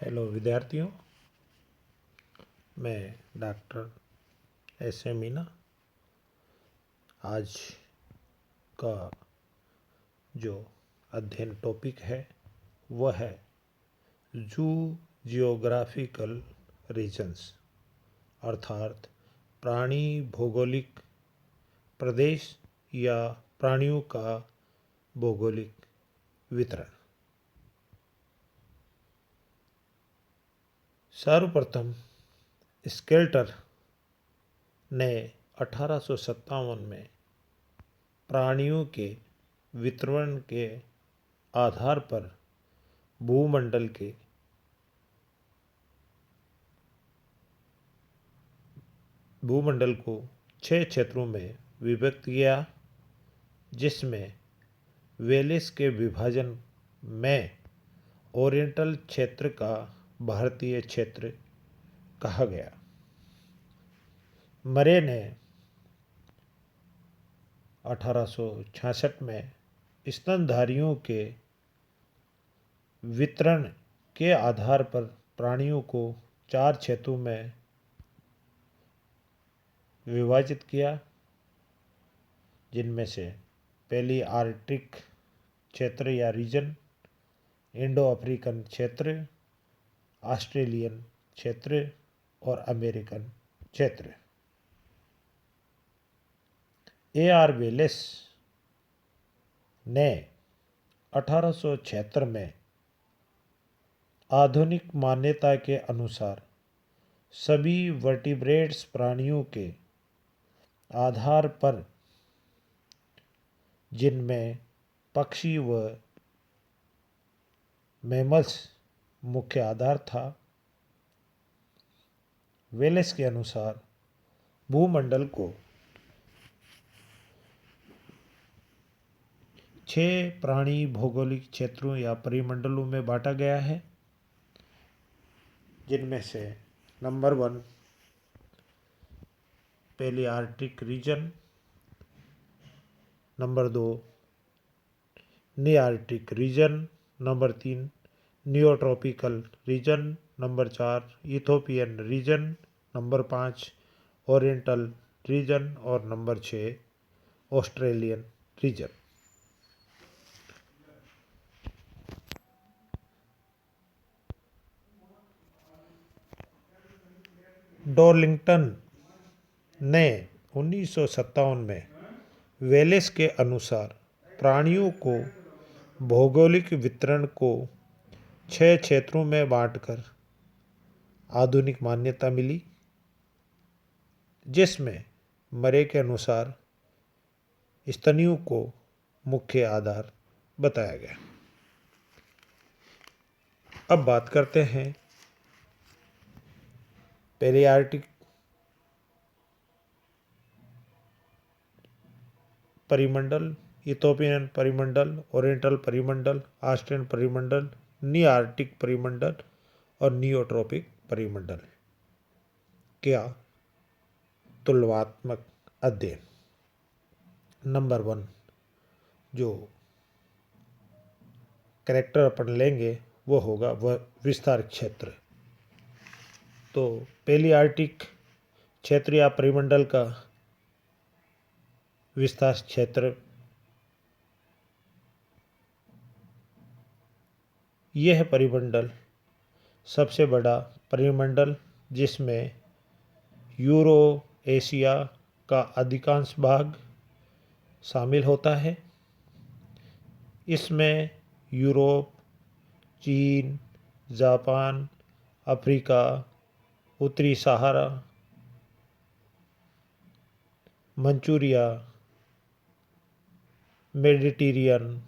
Hello विद्यार्थियों, मैं doctor S Meena. आज का जो अध्ययन टॉपिक है वह है जू जियोग्राफिकल रीजन्स, अर्थात प्राणी भौगोलिक प्रदेश या प्राणियों का भौगोलिक वितरण। सर्वप्रथम स्केल्टर ने 1857 में प्राणियों के वितरण के आधार पर भूमंडल को 6 क्षेत्रों में विभक्त किया, जिसमें वेलिस के विभाजन में ओरिएंटल क्षेत्र का भारतीय क्षेत्र कहा गया। मरे ने 1866 में स्तनधारियों के वितरण के आधार पर प्राणियों को 4 क्षेत्रों में विभाजित किया, जिनमें से पहली आर्कटिक क्षेत्र या रीजन, इंडो अफ्रीकन क्षेत्र, ऑस्ट्रेलियन क्षेत्र और अमेरिकन क्षेत्र। A.R. वेलिस ने 1876 में आधुनिक मान्यता के अनुसार सभी वर्टिब्रेट्स प्राणियों के आधार पर, जिनमें पक्षी व मैमल्स मुख्य आधार था, वेलिस के अनुसार भूमंडल को 6 प्राणी भौगोलिक क्षेत्रों या परिमंडलों में बांटा गया है, जिनमें से number 1 Palearctic region, number 2 Nearctic region, number 3 Neotropical region, number 4 Ethiopian region, number 5 Oriental region और नंबर 6 ऑस्ट्रेलियन रीजन। डॉर्लिंगटन ने 1957 में वेलिस के अनुसार प्राणियों को भौगोलिक वितरण को 6 क्षेत्रों में बांटकर आधुनिक मान्यता मिली, जिसमें मरे के अनुसार स्तनियों को मुख्य आधार बताया गया। अब बात करते हैं पहले आर्कटिक परिमंडल, इथोपियन परिमंडल, ओरिएंटल परिमंडल, ऑस्ट्रेलियन परिमंडल, नियार्कटिक परिमंडल और नियोट्रॉपिक परिमंडल क्या तुलनात्मक अध्ययन। नंबर 1 जो कैरेक्टर अपन लेंगे वो होगा वह विस्तार क्षेत्र। तो पहली आर्कटिक क्षेत्र या परिमंडल का विस्तार क्षेत्र यह परिमंडल सबसे बड़ा परिमंडल, जिसमें यूरो एशिया का अधिकांश भाग शामिल होता है। इसमें यूरोप, चीन, जापान, अफ्रीका, उत्तरी सहारा, मंचूरिया, मेडिटेरियन,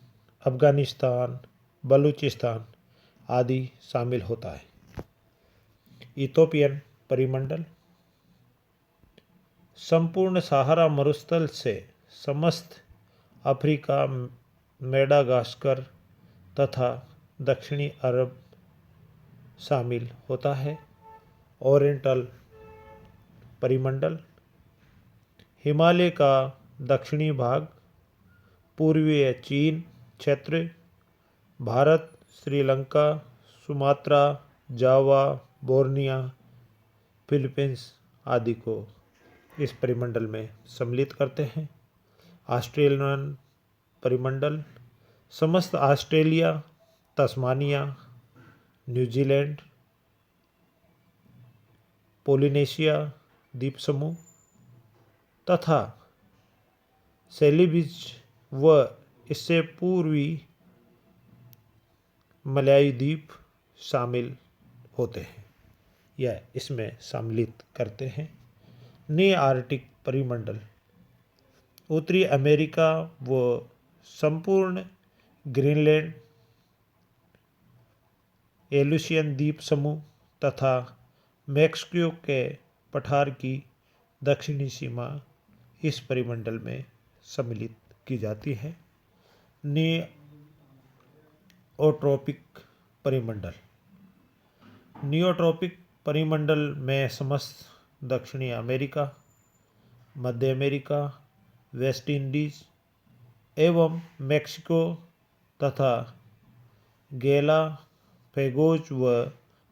अफगानिस्तान, बलूचिस्तान आदि शामिल होता है। इथोपियन परिमंडल संपूर्ण सहारा मरुस्थल से समस्त अफ्रीका, मेडागास्कर तथा दक्षिणी अरब शामिल होता है। ओरिएंटल परिमंडल हिमालय का दक्षिणी भाग, पूर्वीय चीन क्षेत्र, भारत, श्रीलंका, सुमात्रा, जावा, बोर्निया, फिलीपींस आदि को इस परिमंडल में सम्मिलित करते हैं। ऑस्ट्रेलियन परिमंडल समस्त ऑस्ट्रेलिया, तस्मानिया, न्यूजीलैंड, पोलिनेशिया द्वीप समूह तथा सेलिबिज व इससे पूर्वी मलयाई द्वीप शामिल होते हैं या इसमें सम्मिलित करते हैं। नी आर्कटिक परिमंडल उत्तरी अमेरिका व संपूर्ण ग्रीनलैंड, एलुसियन द्वीप समूह तथा मैक्सिको के पठार की दक्षिणी सीमा इस परिमंडल में सम्मिलित की जाती है। नियोट्रॉपिक परिमंडल नियोट्रॉपिक परिमंडल में समस्त दक्षिणी अमेरिका, मध्य अमेरिका, वेस्ट इंडीज एवं मैक्सिको तथा गैलापागोस व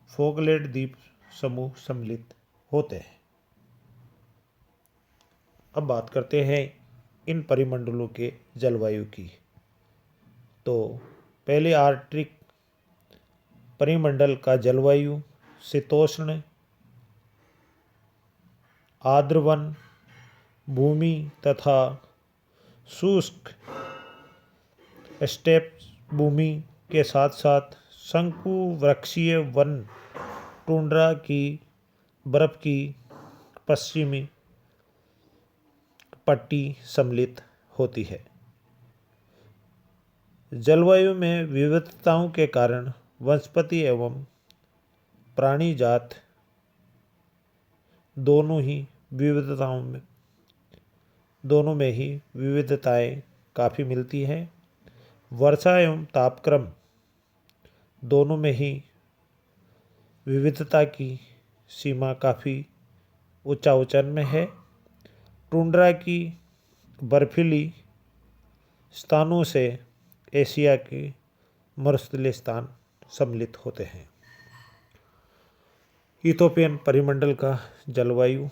फॉकलैंड द्वीप समूह सम्मिलित होते हैं। अब बात करते हैं इन परिमंडलों के जलवायु की। तो पहले आर्कटिक परिमंडल का जलवायु शीतोष्ण आर्द्रवन भूमि तथा शुष्क स्टेप भूमि के साथ साथ शंकु वृक्षीय वन, टुंड्रा की बर्फ की पश्चिमी पट्टी सम्मिलित होती है। जलवायु में विविधताओं के कारण वनस्पति एवं प्राणी जात दोनों में ही विविधताएं काफ़ी मिलती है। वर्षा एवं तापक्रम दोनों में ही विविधता की सीमा काफ़ी ऊंचाई में है। टुंड्रा की बर्फीली स्थानों से एशिया के मरुस्थलीय स्थान सम्मिलित होते हैं। इथोपियन परिमंडल का जलवायु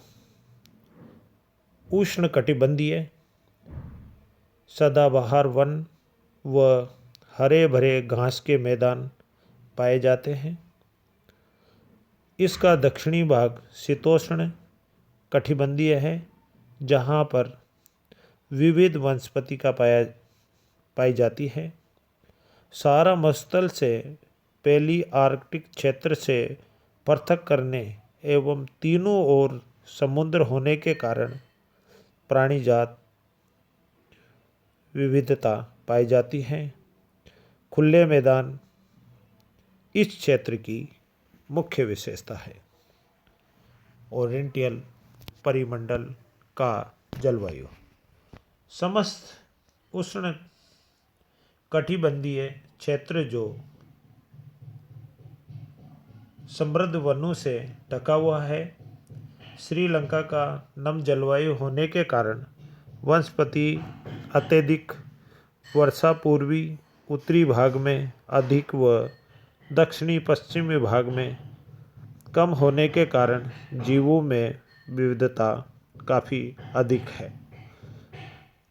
उष्णकटिबंधीय सदाबहार वन व हरे भरे घास के मैदान पाए जाते हैं। इसका दक्षिणी भाग शीतोष्ण कटिबंधीय है, जहाँ पर विविध वनस्पति का पाई जाती है। सारा मरुस्थल से पहली आर्कटिक क्षेत्र से पृथक करने एवं तीनों ओर समुद्र होने के कारण प्राणी जात विविधता पाई जाती है। खुले मैदान इस क्षेत्र की मुख्य विशेषता है। ओरिएंटल परिमंडल का जलवायु समस्त उष्ण कटिबंधीय क्षेत्र जो समृद्ध वनों से ढका हुआ है। श्रीलंका का नम जलवायु होने के कारण वनस्पति अत्यधिक वर्षा पूर्वी उत्तरी भाग में अधिक व दक्षिणी पश्चिमी भाग में कम होने के कारण जीवों में विविधता काफ़ी अधिक है।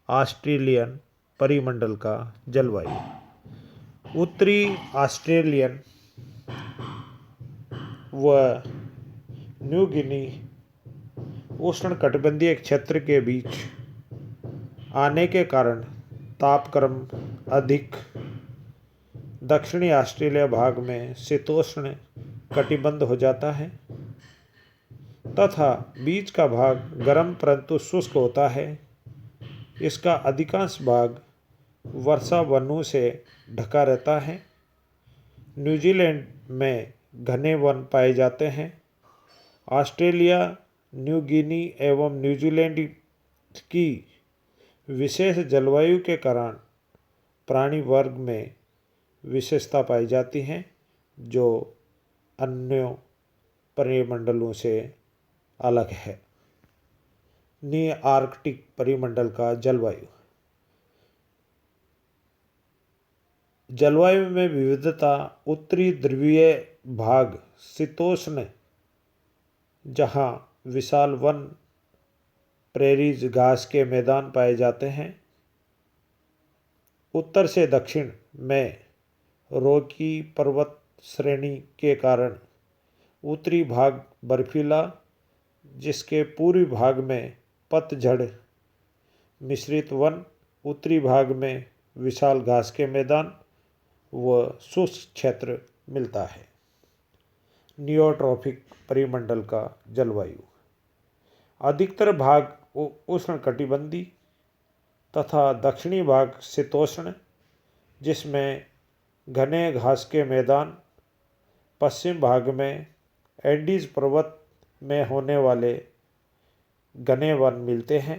ऑस्ट्रेलियन परिमंडल का जलवायु उत्तरी ऑस्ट्रेलियन व न्यू गिनी उष्णकटिबंधीय क्षेत्र के बीच आने के कारण तापक्रम अधिक दक्षिणी ऑस्ट्रेलिया भाग में शीतोष्ण कटिबंध हो जाता है तथा बीच का भाग गर्म परंतु शुष्क होता है। इसका अधिकांश भाग वर्षा वनों से ढका रहता है। न्यूजीलैंड में घने वन पाए जाते हैं। ऑस्ट्रेलिया, न्यू गिनी एवं न्यूजीलैंड की विशेष जलवायु के कारण प्राणी वर्ग में विशेषता पाई जाती हैं जो अन्य परिमंडलों से अलग है। नी आर्कटिक परिमंडल का जलवायु जलवायु में विविधता। उत्तरी ध्रुवीय भाग शीतोष्ण, जहाँ विशाल वन, प्रेरीज, घास के मैदान पाए जाते हैं। उत्तर से दक्षिण में रॉकी पर्वत श्रेणी के कारण उत्तरी भाग बर्फीला, जिसके पूर्वी भाग में पतझड़ मिश्रित वन, उत्तरी भाग में विशाल घास के मैदान व शुष्क क्षेत्र मिलता है। नियोट्रॉपिक परिमंडल का जलवायु। अधिकतर भाग उष्णकटिबंधीय तथा दक्षिणी भाग शीतोष्ण, जिसमें घने घास के मैदान। पश्चिम भाग में एंडीज पर्वत में होने वाले घने वन मिलते हैं।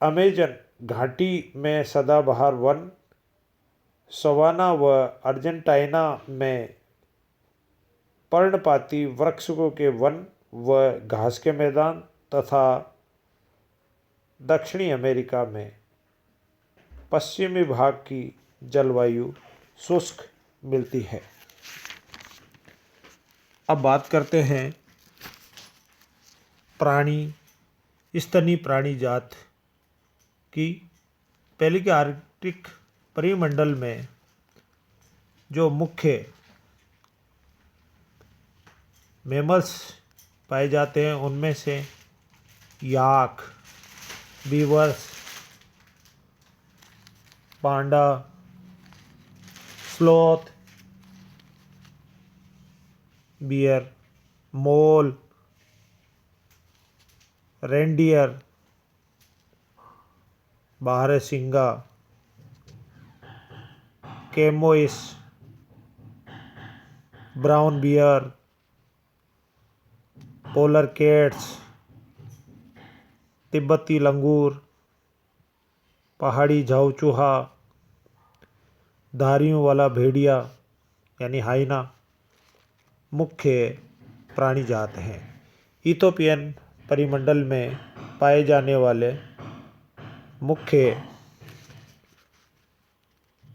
अमेजन घाटी में सदाबहार वन, सवाना व अर्जेंटीना में पर्णपाती वृक्षों के वन व घास के मैदान तथा दक्षिणी अमेरिका में पश्चिमी भाग की जलवायु शुष्क मिलती है। अब बात करते हैं प्राणी, स्तनी प्राणी जात की। पहले के आर्कटिक परिमंडल में जो मुख्य मैमल्स पाए जाते हैं उनमें से yak, beavers, panda, sloth, bear, mole, reindeer, बारहसिंगा, chamois, brown bear, polar cats, तिब्बती लंगूर, पहाड़ी झाऊ चूहा, धारियों वाला भेड़िया यानी हाइना मुख्य प्राणी जात हैं। इथोपियन परिमंडल में पाए जाने वाले मुख्य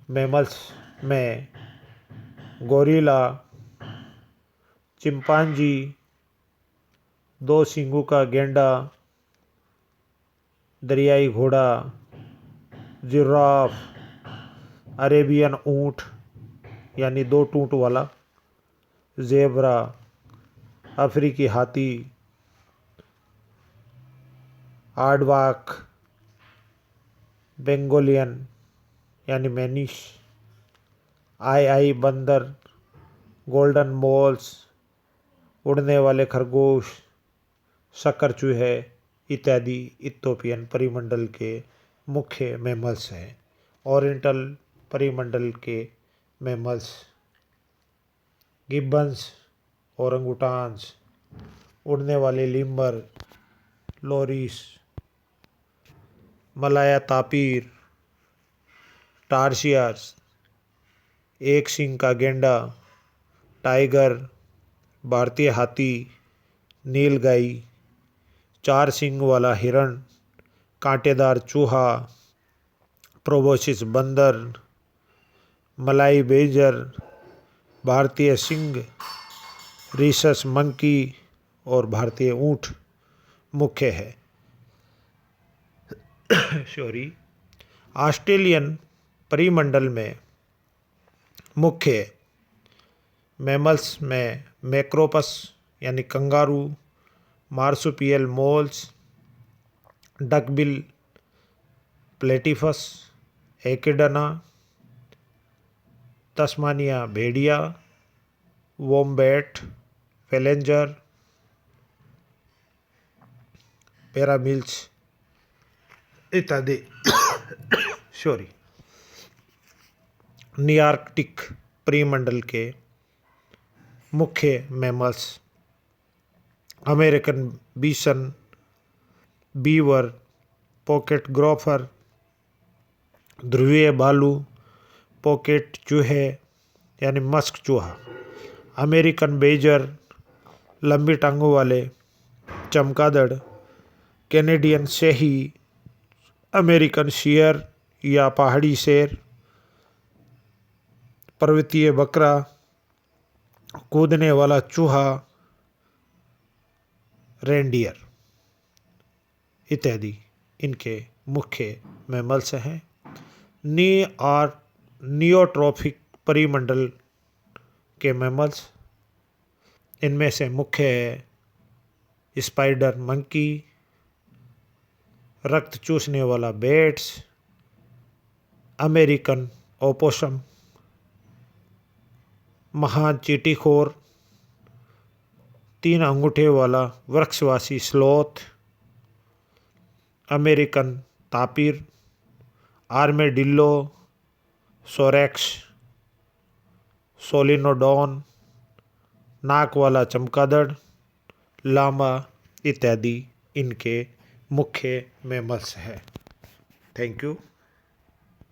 मैमल्स में गोरिल्ला, चिंपांजी, दो सींगों का गैंडा, दरियाई घोड़ा, जिराफ, अरेबियन ऊंट यानी दो टूंट वाला, ज़ेब्रा, अफ्रीकी हाथी, आर्डवाक, बेंगोलियन यानी मैनिश, आई बंदर, गोल्डन मोल्स, उड़ने वाले खरगोश, शक्कर चूहे इत्यादि इथोपियन परिमंडल के मुख्य मैमल्स हैं। ओरिएंटल परिमंडल के मैमल्स गिब्बन्स, ओरंगुटान्स, उड़ने वाले लिम्बर, लोरिस, मलाया तापीर, टार्सियस, एक सींग का गेंडा, टाइगर, भारतीय हाथी, नीलगाई, चार सींग वाला हिरण, कांटेदार चूहा, प्रोबोसिस बंदर, मलाई बेजर, भारतीय सिंह, रिसस मंकी और भारतीय ऊंट मुख्य है। ऑस्ट्रेलियन परिमंडल में मुख्य मैमल्स में मैक्रोपस यानी kangaroo, marsupial moles, duckbill, platypus, echidna, Tasmania भेड़िया, वोम्बैट, फेलेंजर, पैरामिल्स इत्यादि। नियार्कटिक परिमंडल के मुख्य mammals American bison, beaver, pocket gopher, ध्रुवीय भालू, पॉकेट चूहे यानी मस्क चूहा, अमेरिकन बेजर, लंबी टांगों वाले चमगादड़, कैनेडियन शेही, अमेरिकन शेयर, या पहाड़ी शेर, पर्वतीय बकरा, कूदने वाला चूहा, रेंडियर इत्यादि इनके मुख्य मैमल्स हैं। नियोट्रॉफिक परिमंडल के मैमल्स, इनमें से मुख्य है स्पाइडर मंकी, रक्त चूसने वाला बेट्स, अमेरिकन ओपोसम, महान चींटीखोर, 3 अंगूठे वाला वृक्षवासी स्लोथ, अमेरिकन तापिर, आर्मेडिल्लो, सोरेक्स, सोलिनोडॉन, नाक वाला चमगादड़, लामा इत्यादि इनके मुख्य मैमल्स हैं। Thank you.